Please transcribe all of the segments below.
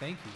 Thank you.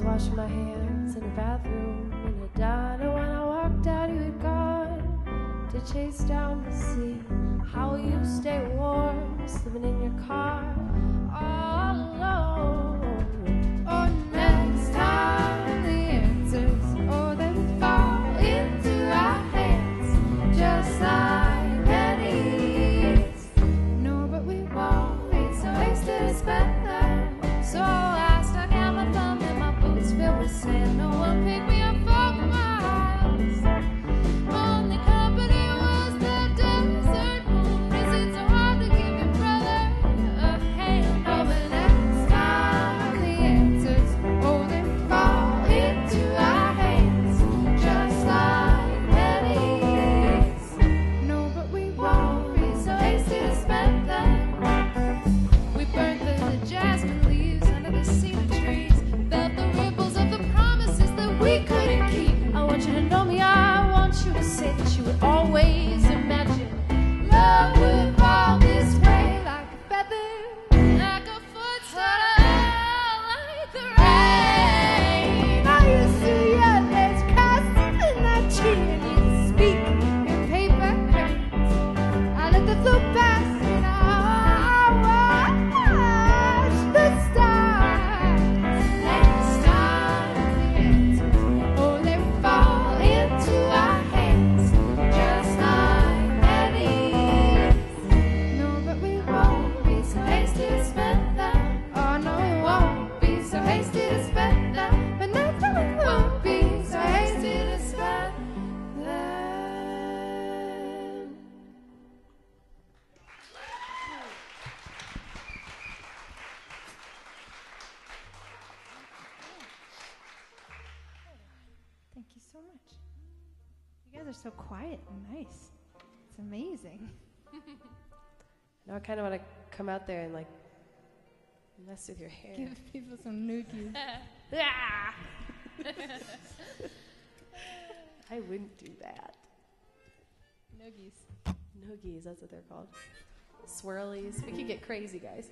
Washing my hands in a bathroom in a diner. When I walked out, you had gone to chase down the sea. How will you stay warm, sleeping in your car all alone? Oh, next time the answers, oh, they fall into our hands, just like pennies. No, but we won't be so hasty to spend them. So I stuck out my thumb in my boots filled with sand. No one picked me up for miles. Only company was the desert moon. Is it so hard to give your brother a hand? Oh, but next time the answers, oh, they fall into our hands, just like pennies. No, but we won't be so hasty to spend them. We burnt the jasmine leaves under the cedar trees, felt the ripples of the promises that we couldn't keep. I want you to know me, I want you to say that you would always imagine love would fall this way, like a feather, like a footstool, like the rain. I used to your legs crossed in that tree, and you speak in paper cranes. I let the flute pass, and I watch the stars. Next time the answers, oh, they fall into our hands, just like pennies. No, but we won't be so hasty to spend them. Oh, no, we won't be so hasty to spend them. But next time we won't be so hasty to spend them. Thank you so much. You guys are so quiet and nice. It's amazing. Now I kind of want to come out there and like mess with your hair. Give people some noogies. Ah! I wouldn't do that. Noogies. Noogies, that's what they're called. Swirlies. We could get crazy, guys.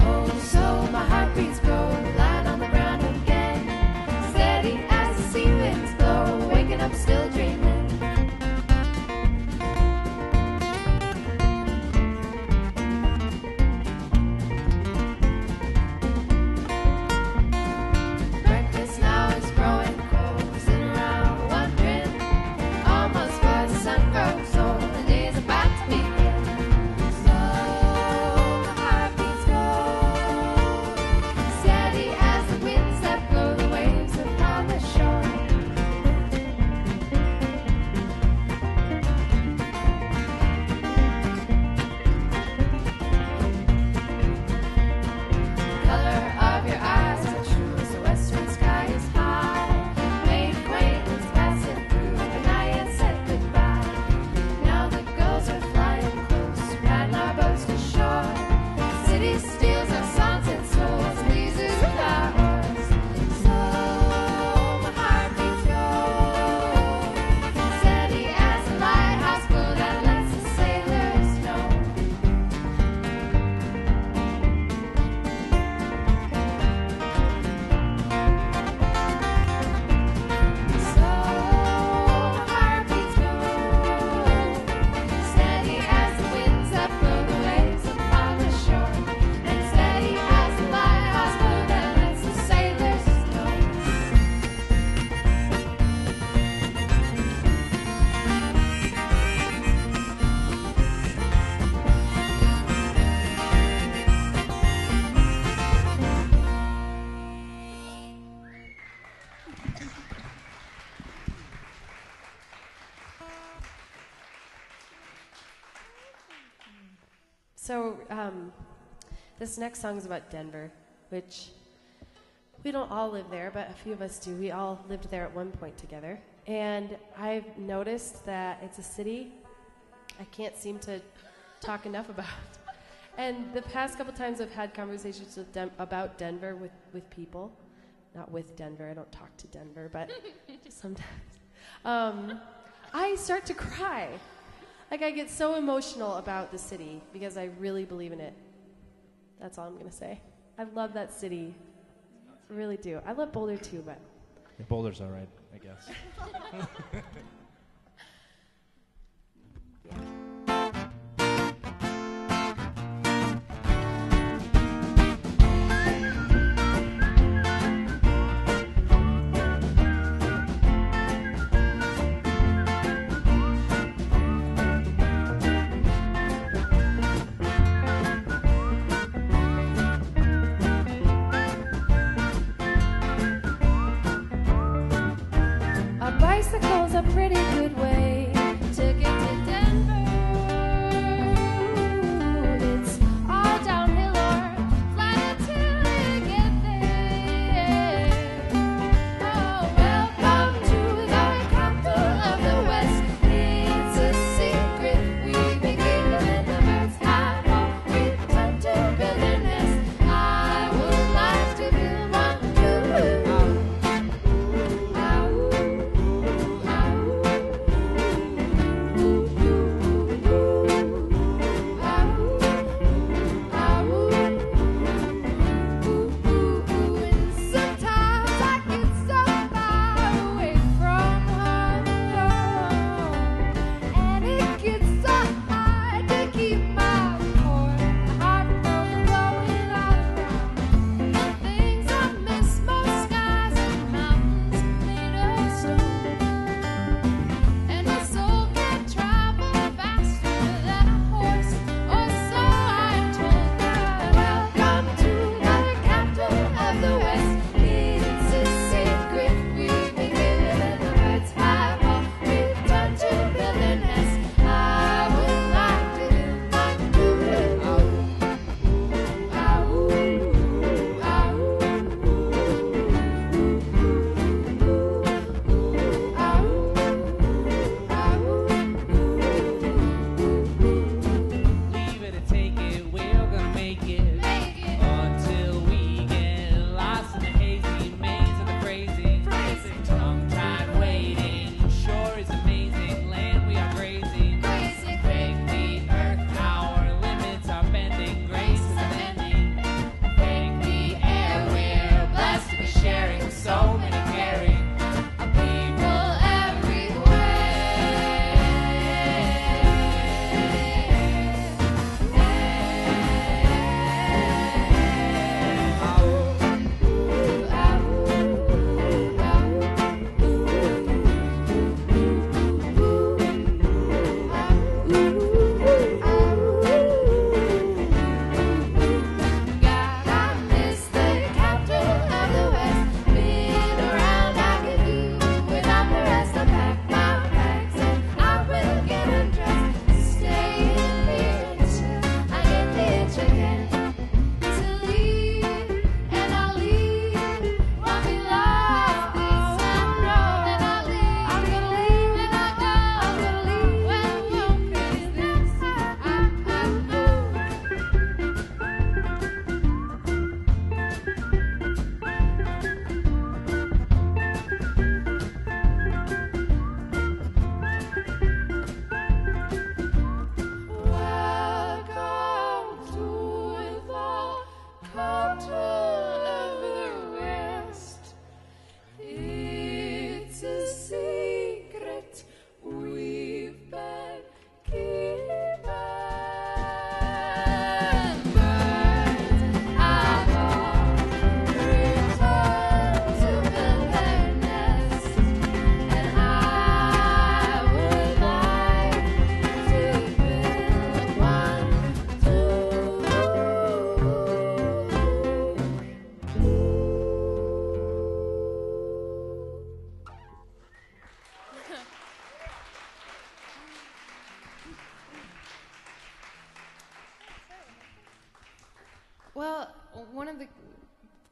Oh, so my heart beats go, lying on the ground again, steady as the sea winds blow, waking up still dreaming. So this next song is about Denver, which we don't all live there, but a few of us do. We all lived there at one point together. And I've noticed that it's a city I can't seem to talk enough about. And the past couple times I've had conversations with about Denver with people. Not with Denver, I don't talk to Denver, but sometimes. I start to cry. Like, I get so emotional about the city because I really believe in it. That's all I'm going to say. I love that city. I really do. I love Boulder too, but... Yeah, Boulder's all right, I guess. Bicycle's a pretty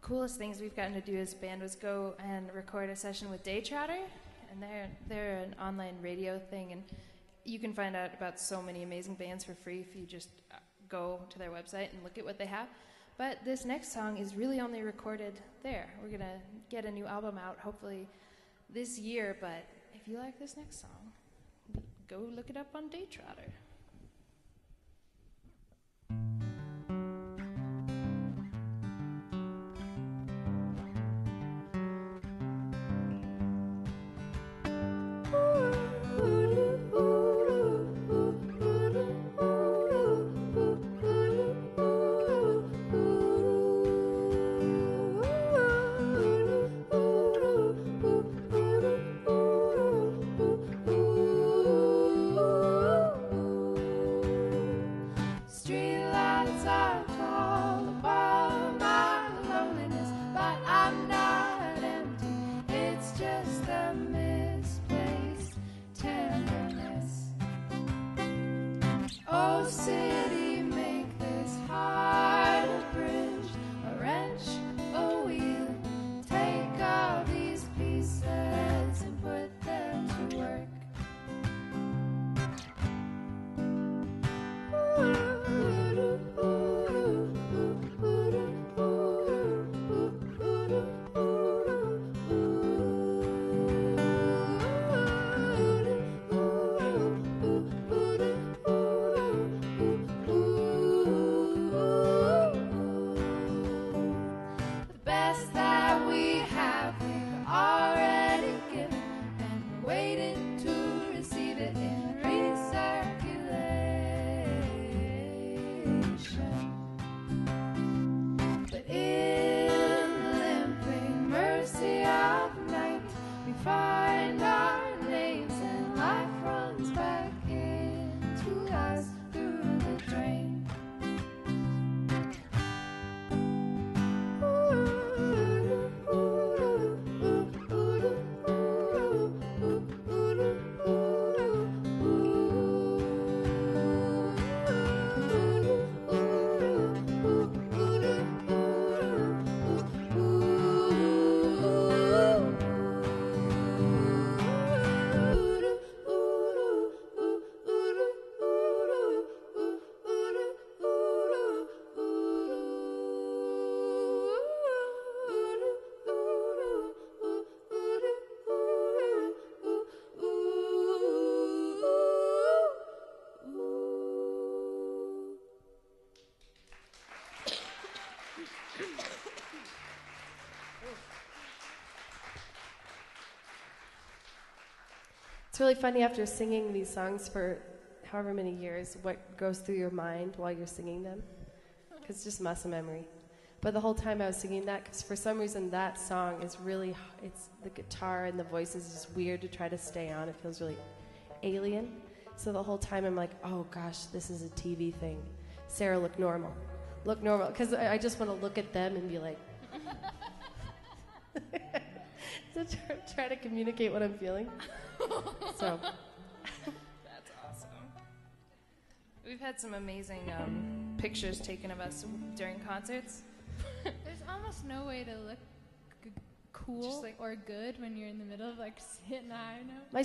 coolest things we've gotten to do as a band was go and record a session with Day Trotter, and they're an online radio thing, and you can find out about so many amazing bands for free if you just go to their website and look at what they have. But this next song is really only recorded there. We're going to get a new album out hopefully this year, but if you like this next song, go look it up on Day Trotter. It's really funny after singing these songs for however many years, what goes through your mind while you're singing them. Because it's just muscle memory. But the whole time I was singing that, because for some reason that song is really, it's the guitar and the voice is just weird to try to stay on. It feels really alien. So the whole time I'm like, oh gosh, this is a TV thing. Sarah, look normal. Look normal. Because I just want to look at them and be like, to try to communicate what I'm feeling. So that's awesome. We've had some amazing pictures taken of us during concerts. There's almost no way to look cool Just like, or good when you're in the middle of like hitting a high note. my